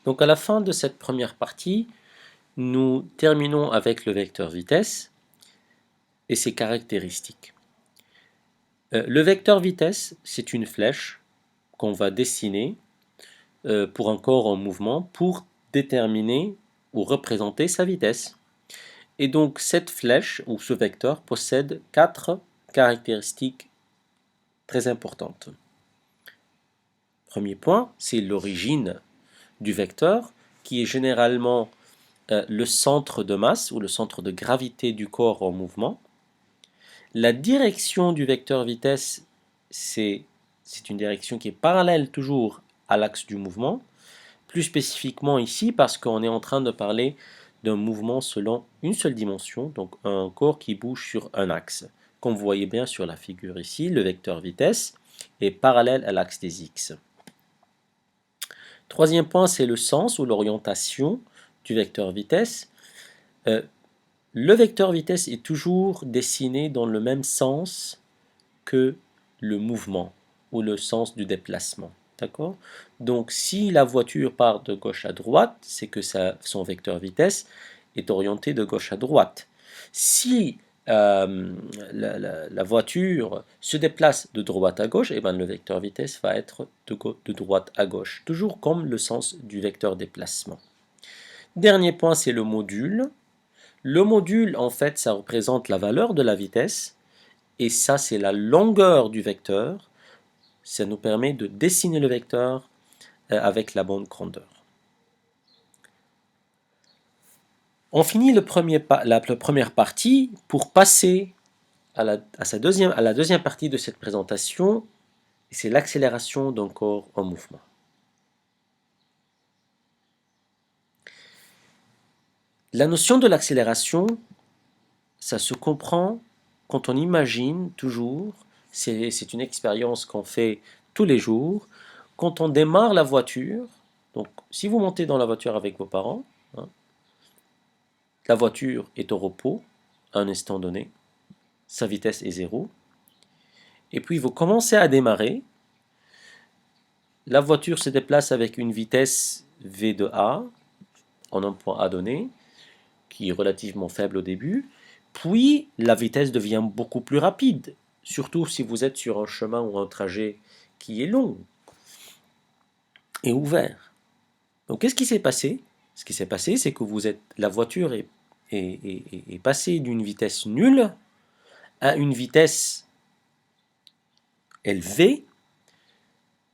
Donc à la fin de cette première partie, nous terminons avec le vecteur vitesse et ses caractéristiques. Le vecteur vitesse, c'est une flèche qu'on va dessiner pour un corps en mouvement pour déterminer ou représenter sa vitesse. Et donc cette flèche ou ce vecteur possède 4 caractéristiques très importantes. Premier point, c'est l'origine du vecteur qui est généralement le centre de masse ou le centre de gravité du corps en mouvement. La direction du vecteur vitesse, c'est une direction qui est parallèle toujours à l'axe du mouvement. Plus spécifiquement ici, parce qu'on est en train de parler d'un mouvement selon une seule dimension, donc un corps qui bouge sur un axe. Comme vous voyez bien sur la figure ici, le vecteur vitesse est parallèle à l'axe des x. Troisième point, c'est le sens ou l'orientation du vecteur vitesse. Le vecteur vitesse est toujours dessiné dans le même sens que le mouvement ou le sens du déplacement. D'accord? Donc si la voiture part de gauche à droite, c'est que son vecteur vitesse est orienté de gauche à droite. Si la voiture se déplace de droite à gauche, et ben le vecteur vitesse va être de droite à gauche, toujours comme le sens du vecteur déplacement. Dernier point, c'est le module. Le module, en fait, ça représente la valeur de la vitesse, et ça, c'est la longueur du vecteur. Ça nous permet de dessiner le vecteur avec la bonne grandeur. On finit la première partie pour passer à la deuxième partie de cette présentation, c'est l'accélération d'un corps en mouvement. La notion de l'accélération, ça se comprend quand on imagine toujours, c'est une expérience qu'on fait tous les jours, quand on démarre la voiture, donc si vous montez dans la voiture avec vos parents, la voiture est au repos à un instant donné, sa vitesse est 0, et puis vous commencez à démarrer, la voiture se déplace avec une vitesse V de A, en un point A donné, qui est relativement faible au début, puis la vitesse devient beaucoup plus rapide, surtout si vous êtes sur un chemin ou un trajet qui est long et ouvert. Donc qu'est-ce qui s'est passé? Ce qui s'est passé, c'est que la voiture est passée d'une vitesse nulle à une vitesse élevée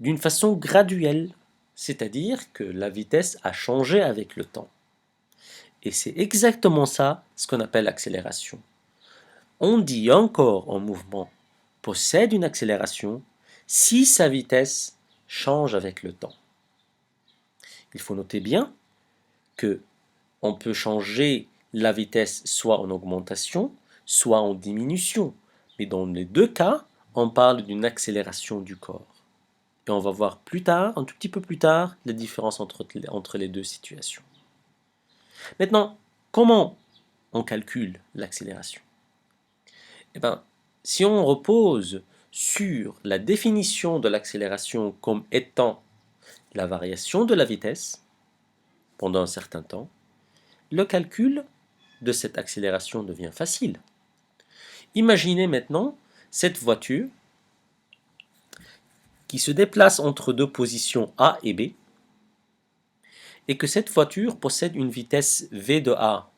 d'une façon graduelle, c'est-à-dire que la vitesse a changé avec le temps. Et c'est exactement ça ce qu'on appelle l'accélération. On dit un corps en mouvement possède une accélération si sa vitesse change avec le temps. Il faut noter bien que on peut changer la vitesse soit en augmentation, soit en diminution. Mais dans les deux cas, on parle d'une accélération du corps. Et on va voir plus tard, un tout petit peu plus tard, la différence entre les deux situations. Maintenant, comment on calcule l'accélération? Eh bien, si on repose sur la définition de l'accélération comme étant la variation de la vitesse pendant un certain temps, le calcul de cette accélération devient facile. Imaginez maintenant cette voiture qui se déplace entre deux positions A et B et que cette voiture possède une vitesse V de A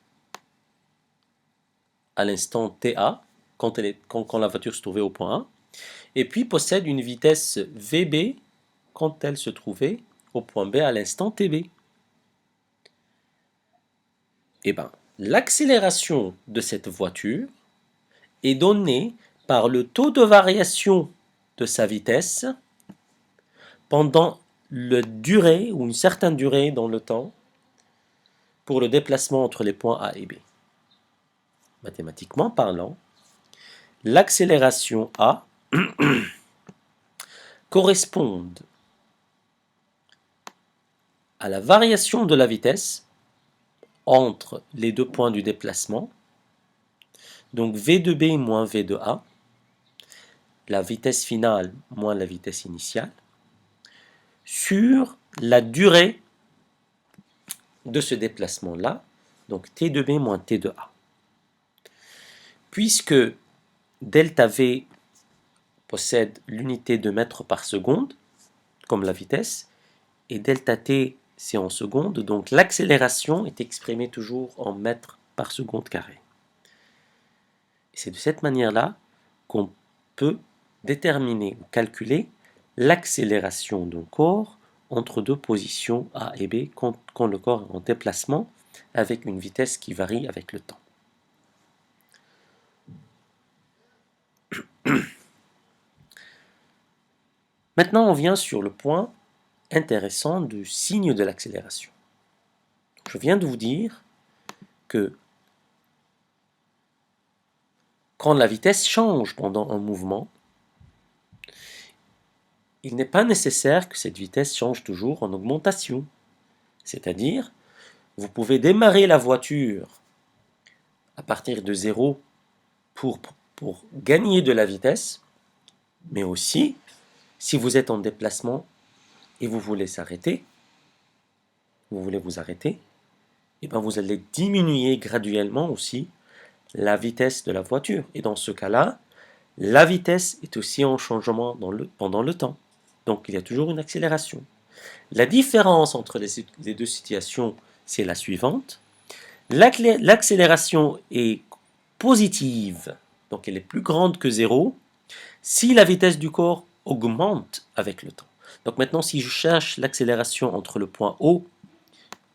à l'instant TA, quand la voiture se trouvait au point A, et puis possède une vitesse VB quand elle se trouvait au point B à l'instant TB. Eh bien, l'accélération de cette voiture est donnée par le taux de variation de sa vitesse pendant une durée ou une certaine durée dans le temps pour le déplacement entre les points A et B. Mathématiquement parlant, l'accélération A correspond à la variation de la vitesse entre les deux points du déplacement, donc V de B moins V de A, la vitesse finale moins la vitesse initiale, sur la durée de ce déplacement-là, donc t de b moins t de a. Puisque delta v possède l'unité de mètres par seconde, comme la vitesse, et delta t c'est en secondes, donc l'accélération est exprimée toujours en mètres par seconde carré. C'est de cette manière-là qu'on peut déterminer ou calculer l'accélération d'un corps entre deux positions A et B quand le corps est en déplacement avec une vitesse qui varie avec le temps. Maintenant, on vient sur le point intéressant du signe de l'accélération. Je viens de vous dire que quand la vitesse change pendant un mouvement, il n'est pas nécessaire que cette vitesse change toujours en augmentation. C'est-à-dire, vous pouvez démarrer la voiture à partir de 0 pour gagner de la vitesse, mais aussi, si vous êtes en déplacement et vous voulez vous arrêter, et bien vous allez diminuer graduellement aussi la vitesse de la voiture. Et dans ce cas-là, la vitesse est aussi en changement pendant le temps. Donc il y a toujours une accélération. La différence entre les deux situations, c'est la suivante. L'accélération est positive, donc elle est plus grande que 0, si la vitesse du corps augmente avec le temps. Donc maintenant, si je cherche l'accélération entre le point O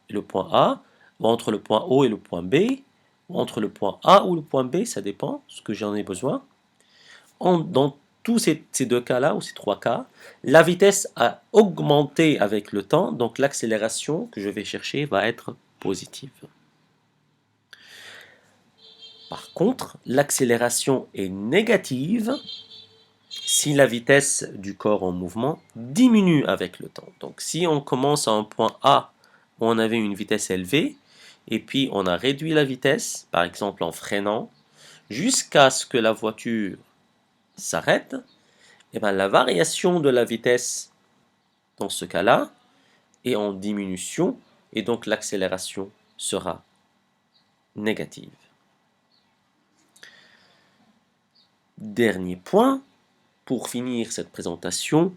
et le point A, ou entre le point O et le point B, ou entre le point A ou le point B, ça dépend ce que j'en ai besoin. Dans tous ces deux cas-là, ou ces trois cas, la vitesse a augmenté avec le temps, donc l'accélération que je vais chercher va être positive. Par contre, l'accélération est négative si la vitesse du corps en mouvement diminue avec le temps. Donc si on commence à un point A où on avait une vitesse élevée, et puis on a réduit la vitesse, par exemple en freinant, jusqu'à ce que la voiture s'arrête, et bien la variation de la vitesse dans ce cas-là est en diminution, et donc l'accélération sera négative. Dernier point, pour finir cette présentation,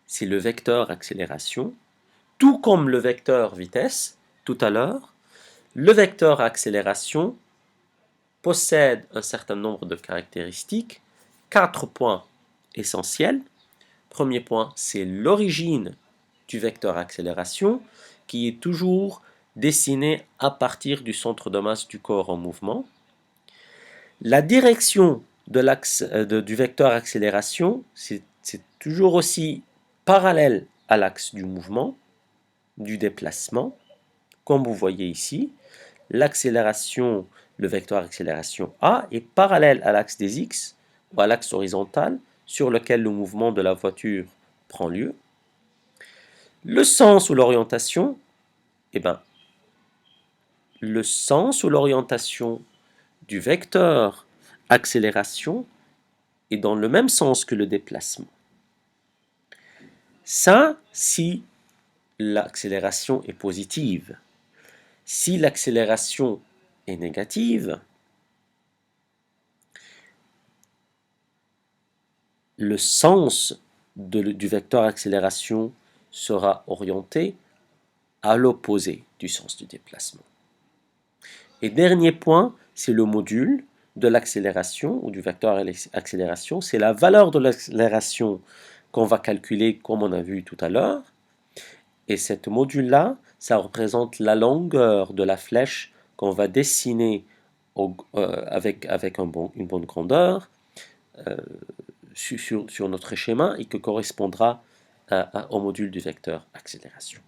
c'est le vecteur accélération. Tout comme le vecteur vitesse, tout à l'heure, le vecteur accélération possède un certain nombre de caractéristiques, 4 points essentiels. Premier point, c'est l'origine du vecteur accélération, qui est toujours dessiné à partir du centre de masse du corps en mouvement. La direction du vecteur accélération, c'est toujours aussi parallèle à l'axe du mouvement, du déplacement. Comme vous voyez ici, l'accélération, le vecteur accélération A est parallèle à l'axe des X, ou à l'axe horizontal, sur lequel le mouvement de la voiture prend lieu. Le sens ou l'orientation, eh bien, le sens ou l'orientation du vecteur accélération est dans le même sens que le déplacement. Ça, si l'accélération est positive. Si l'accélération est négative, le sens du vecteur accélération sera orienté à l'opposé du sens du déplacement. Et dernier point, c'est le module de l'accélération ou du vecteur accélération. C'est la valeur de l'accélération qu'on va calculer comme on a vu tout à l'heure. Et cette module-là, ça représente la longueur de la flèche qu'on va dessiner avec une bonne grandeur sur notre schéma et qui correspondra au module du vecteur accélération.